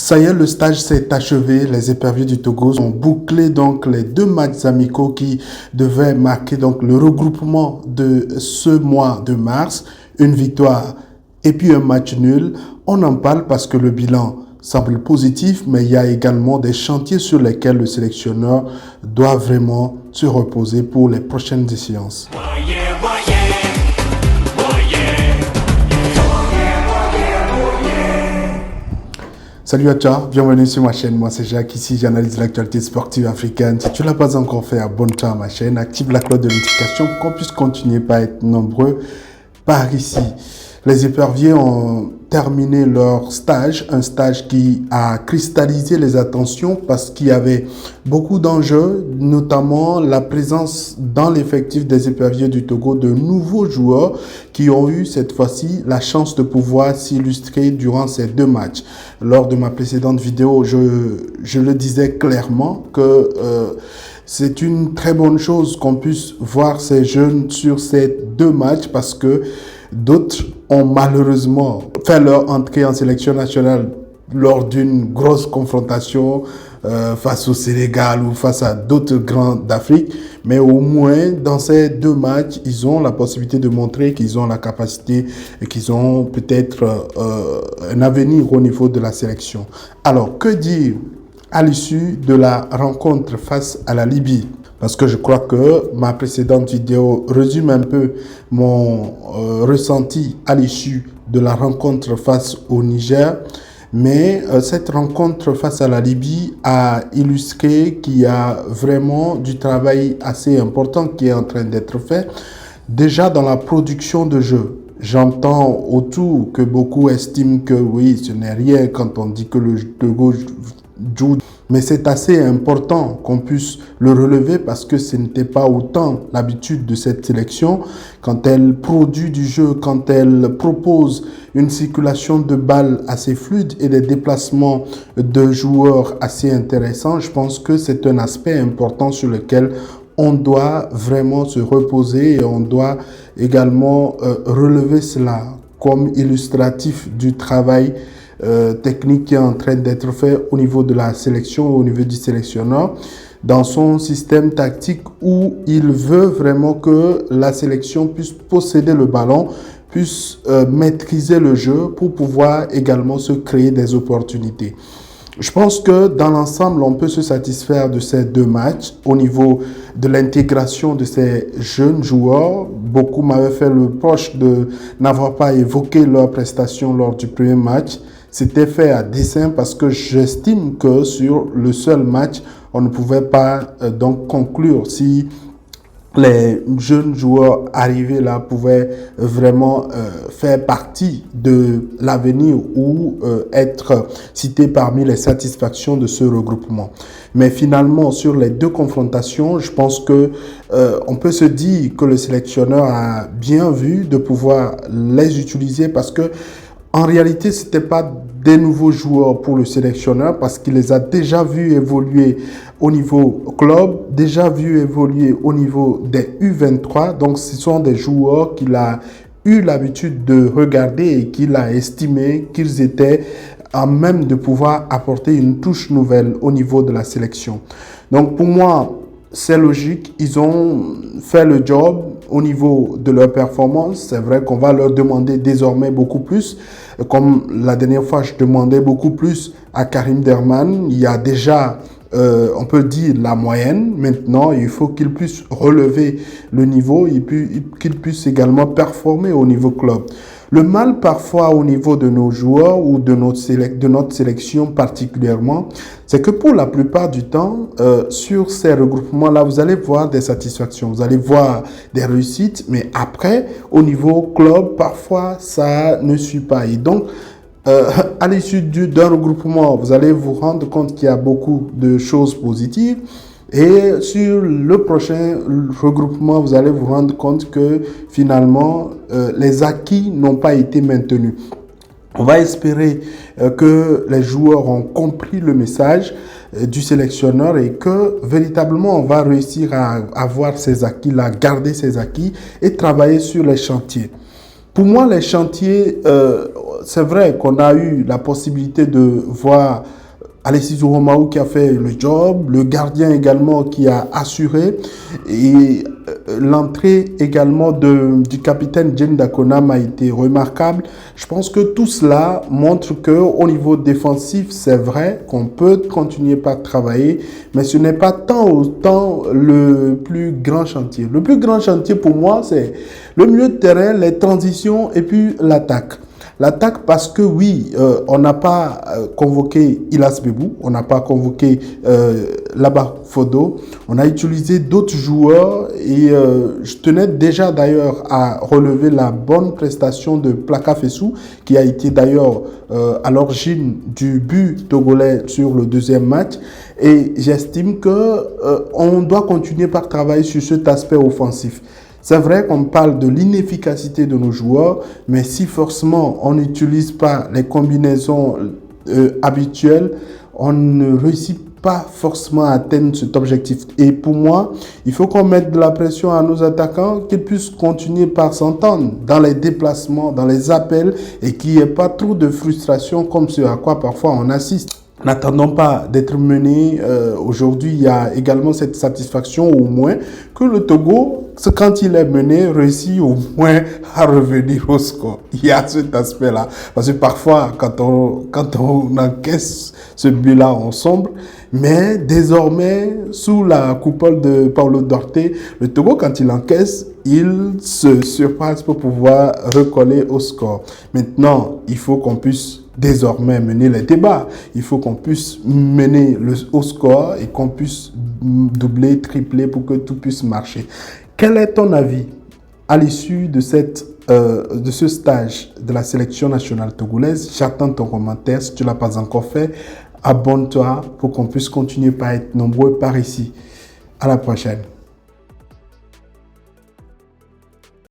Ça y est, le stage s'est achevé. Les éperviers du Togo ont bouclé donc les 2 matchs amicaux qui devaient marquer donc le regroupement de ce mois de mars. Une victoire et puis un match nul. On en parle parce que le bilan semble positif, mais il y a également des chantiers sur lesquels le sélectionneur doit vraiment se reposer pour les prochaines échéances. Salut à toi, bienvenue sur ma chaîne. Moi c'est Jacques, ici j'analyse l'actualité sportive africaine. Si tu ne l'as pas encore fait, abonne-toi à ma chaîne, active la cloche de notification pour qu'on puisse continuer par être nombreux par ici. Les éperviers ont terminé leur stage, un stage qui a cristallisé les attentions parce qu'il y avait beaucoup d'enjeux, notamment la présence dans l'effectif des éperviers du Togo de nouveaux joueurs qui ont eu cette fois-ci la chance de pouvoir s'illustrer durant ces 2 matchs. Lors de ma précédente vidéo, je le disais clairement que c'est une très bonne chose qu'on puisse voir ces jeunes sur ces 2 matchs parce que d'autres ont malheureusement fait leur entrée en sélection nationale lors d'une grosse confrontation face au Sénégal ou face à d'autres grands d'Afrique. Mais au moins, dans ces 2 matchs, ils ont la possibilité de montrer qu'ils ont la capacité et qu'ils ont peut-être un avenir au niveau de la sélection. Alors, que dire à l'issue de la rencontre face à la Libye? Parce que je crois que ma précédente vidéo résume un peu mon ressenti à l'issue de la rencontre face au Niger. Mais cette rencontre face à la Libye a illustré qu'il y a vraiment du travail assez important qui est en train d'être fait. Déjà dans la production de jeux. J'entends autour que beaucoup estiment que oui, ce n'est rien quand on dit que le Togo joue. Mais c'est assez important qu'on puisse le relever parce que ce n'était pas autant l'habitude de cette sélection. Quand elle produit du jeu, quand elle propose une circulation de balles assez fluide et des déplacements de joueurs assez intéressants, je pense que c'est un aspect important sur lequel on doit vraiment se reposer et on doit également relever cela comme illustratif du travail technique qui est en train d'être fait au niveau de la sélection, au niveau du sélectionneur, dans son système tactique où il veut vraiment que la sélection puisse posséder le ballon, puisse maîtriser le jeu pour pouvoir également se créer des opportunités. Je pense que dans l'ensemble, on peut se satisfaire de ces 2 matchs au niveau de l'intégration de ces jeunes joueurs. Beaucoup m'avaient fait le reproche de n'avoir pas évoqué leurs prestations lors du premier match. C'était fait à dessein parce que j'estime que sur le seul match, on ne pouvait pas donc conclure si les jeunes joueurs arrivés là pouvaient vraiment faire partie de l'avenir ou être cités parmi les satisfactions de ce regroupement. Mais finalement, sur les 2 confrontations, je pense que on peut se dire que le sélectionneur a bien vu de pouvoir les utiliser parce que en réalité, ce n'était pas des nouveaux joueurs pour le sélectionneur parce qu'il les a déjà vus évoluer au niveau club, déjà vus évoluer au niveau des U23. Donc, ce sont des joueurs qu'il a eu l'habitude de regarder et qu'il a estimé qu'ils étaient à même de pouvoir apporter une touche nouvelle au niveau de la sélection. Donc, pour moi, c'est logique, ils ont fait le job au niveau de leur performance. C'est vrai qu'on va leur demander désormais beaucoup plus. Comme la dernière fois, je demandais beaucoup plus à Karim Derman. Il y a déjà, on peut dire, la moyenne. Maintenant, il faut qu'il puisse relever le niveau et qu'il puisse également performer au niveau club. Le mal parfois au niveau de nos joueurs ou de notre sélection particulièrement, c'est que pour la plupart du temps, sur ces regroupements-là, vous allez voir des satisfactions, vous allez voir des réussites, mais après, au niveau club, parfois, ça ne suit pas. Et donc, à l'issue d'un regroupement, vous allez vous rendre compte qu'il y a beaucoup de choses positives. Et sur le prochain regroupement, vous allez vous rendre compte que finalement, les acquis n'ont pas été maintenus. On va espérer que les joueurs ont compris le message du sélectionneur et que véritablement, on va réussir à avoir ces acquis-là, garder ces acquis et travailler sur les chantiers. Pour moi, les chantiers, c'est vrai qu'on a eu la possibilité de voir Alexis Ouromaou qui a fait le job, le gardien également qui a assuré, et l'entrée également du capitaine Jen Dakonam a été remarquable. Je pense que tout cela montre qu'au niveau défensif, c'est vrai qu'on peut continuer par travailler, mais ce n'est pas tant autant le plus grand chantier. Le plus grand chantier pour moi, c'est le milieu de terrain, les transitions et puis l'attaque. L'attaque parce que oui, on n'a pas convoqué Ilas Bebou, on n'a pas convoqué Laba Fodo, on a utilisé d'autres joueurs et je tenais déjà d'ailleurs à relever la bonne prestation de Plaka Fessou qui a été d'ailleurs à l'origine du but togolais sur le deuxième match et j'estime que on doit continuer par travailler sur cet aspect offensif. C'est vrai qu'on parle de l'inefficacité de nos joueurs, mais si forcément on n'utilise pas les combinaisons habituelles, on ne réussit pas forcément à atteindre cet objectif. Et pour moi, il faut qu'on mette de la pression à nos attaquants, qu'ils puissent continuer par s'entendre dans les déplacements, dans les appels, et qu'il n'y ait pas trop de frustration comme ce à quoi parfois on assiste. N'attendons pas d'être mené. Aujourd'hui, il y a également cette satisfaction au moins que le Togo, quand il est mené, réussit au moins à revenir au score. Il y a cet aspect-là. Parce que parfois, quand on encaisse ce but-là, on sombre. Mais désormais, sous la coupole de Paulo Dorte, le Togo, quand il encaisse, il se surpasse pour pouvoir recoller au score. Maintenant, il faut qu'on puisse désormais mener les débats. Il faut qu'on puisse mener au score et qu'on puisse doubler, tripler pour que tout puisse marcher. Quel est ton avis à l'issue de ce stage de la sélection nationale togolaise? J'attends ton commentaire. Si tu ne l'as pas encore fait, abonne-toi pour qu'on puisse continuer par être nombreux par ici. À la prochaine.